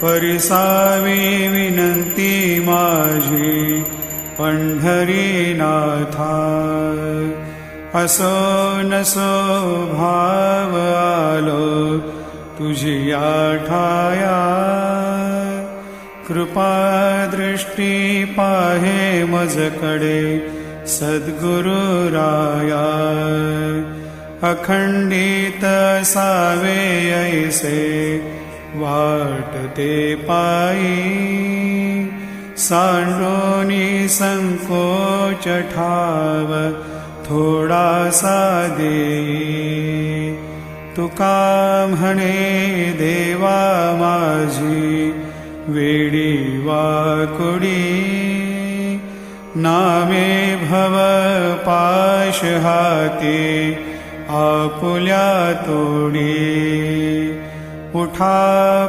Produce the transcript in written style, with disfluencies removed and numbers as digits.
परिसावी विनंती माझी पंढरीनाथा। असो नसो भाव आलो तुझी ठाया। कृपा दृष्टी पाहे मजकडे सद्गुरु राया। अखंडित सावे ऐसे वाटते पायी। सांडोनी संकोच ठाव थोडासा देई। तुका म्हणे देवा माझी वेडी वाकुडी। नामे भव पाश हाती आपुल्या तोडी। उठा